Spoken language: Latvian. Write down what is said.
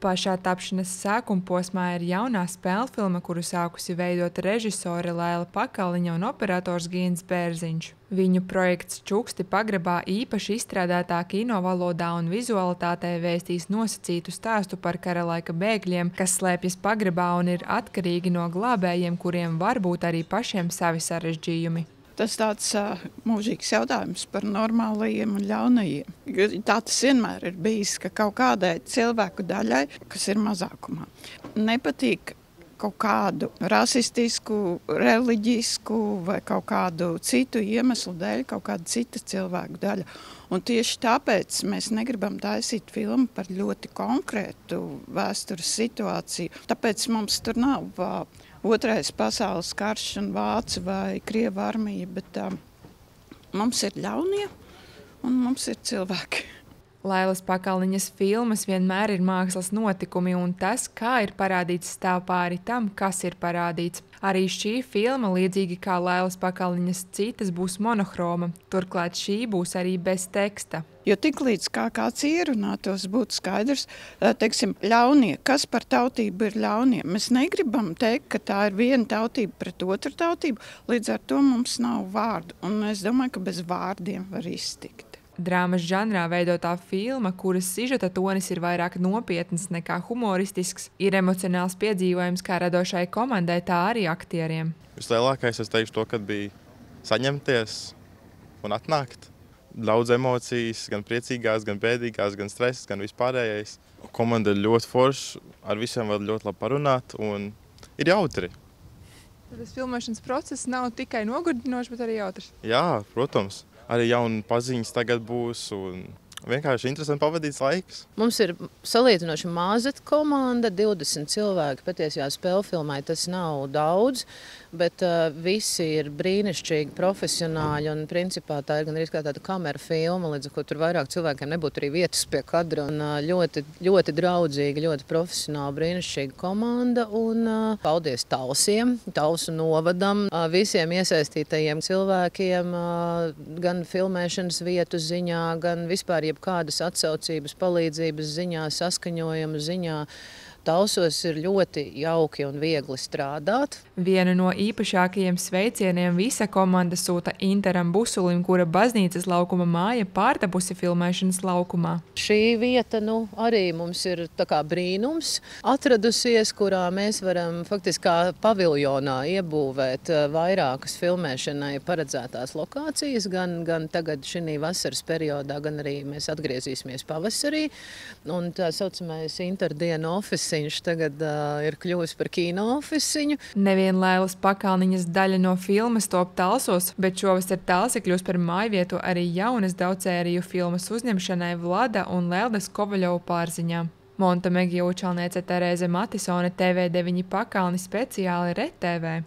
Pašā tapšanas sākuma posmā ir jaunā spēlfilma, kuru sākusi veidot režisore Laila Pakaliņa un operators Gīns Bērziņš. Viņu projekts Čuksti pagrabā īpaši izstrādātā kinovalodā un vizualitātē vēstīs nosacītu stāstu par karalaika bēgļiem, kas slēpjas pagrabā un ir atkarīgi no glābējiem, kuriem var būt arī pašiem savi sarežģījumi. Tas tāds mūžīgs jautājums par normālajiem un ļaunajiem. Tā tas vienmēr ir bijis, ka kaut kādai cilvēku daļai, kas ir mazākumā, nepatīk kaut kādu rasistisku, reliģisku vai kaut kādu citu iemeslu dēļ, kaut kāda cita cilvēku daļa. Un tieši tāpēc mēs negribam taisīt filmu par ļoti konkrētu vēstures situāciju. Tāpēc mums tur nav Otrais pasaules karš un vācu vai krievu armija, bet mums ir ļaunie un mums ir cilvēki. Lailas Pakaliņas filmas vienmēr ir mākslas notikumi, un tas, kā ir parādīts, stāv pāri tam, kas ir parādīts. Arī šī filma, līdzīgi kā Lailas Pakaliņas citas, būs monohroma, turklāt šī būs arī bez teksta. Jo tiklīdz kā kāds ierunātos, būtu skaidrs, teiksim, ļaunie, kas par tautību ir ļaunie. Mēs negribam teikt, ka tā ir viena tautība pret otru tautību, līdz ar to mums nav vārdu, un es domāju, ka bez vārdiem var iztikt. Drāmas žanrā veidotā filma, kuras sižeta tonis ir vairāk nopietns nekā humoristisks, ir emocionāls piedzīvojums kā radošai komandai, tā arī aktieriem. Vislielākais, es teikšu to, kad bija saņemties un atnākt. Daudz emocijas, gan priecīgās, gan bēdīgās, gan stresas, gan vispārējais. Komanda ir ļoti forša, ar visiem var ļoti labi parunāt un ir jautri. Tas filmēšanas process nav tikai nogurdinošs, bet arī jautrs. Jā, protams. Arī jauni paziņas tagad būs un vienkārši interesanti pavadīts laiks. Mums ir salīdzinoši maza komanda, 20 cilvēki. Patiesībā spēlfilmai tas nav daudz, bet visi ir brīnišķīgi, profesionāļi un principā tā ir gan arī kā tāda kamera filma, līdz ar ko tur vairāk cilvēkiem nebūtu arī vietas pie kadra. Un ļoti, ļoti draudzīga, ļoti profesionāla, brīnišķīga komanda un paldies Talsiem, Talsu novadam, visiem iesaistītajiem cilvēkiem, gan filmēšanas vietu ziņā, gan vispār jebkādas atsaucības, palīdzības ziņā, saskaņojuma ziņā. Talsos ir ļoti jauki un viegli strādāt. Vienu no īpašākajiem sveicieniem visa komanda sūta Interam Busulim, kura baznīcas laukuma māja pārtapusi filmēšanas laukumā. Šī vieta arī mums ir tā kā brīnums atradusies, kurā mēs varam faktiski kā paviljonā iebūvēt vairākas filmēšanai paredzētās lokācijas, gan tagad šī vasaras periodā, gan arī mēs atgriezīsimies pavasarī. Un tā saucamais Interdiena ofisiņš tagad ir kļuvis par kino ofisiņu. Nevien Lailas Pakaliņas daļa no filmas top Talsos, bet šovasar Talsi kļūs par mājvietu arī jaunas daudzsēriju filmas uzņemšanai Vlada un Leldas Kovaļovu pārziņā. Monta Megija Učalniece Terēze Matisone TV9 Pakalni speciāli RTV.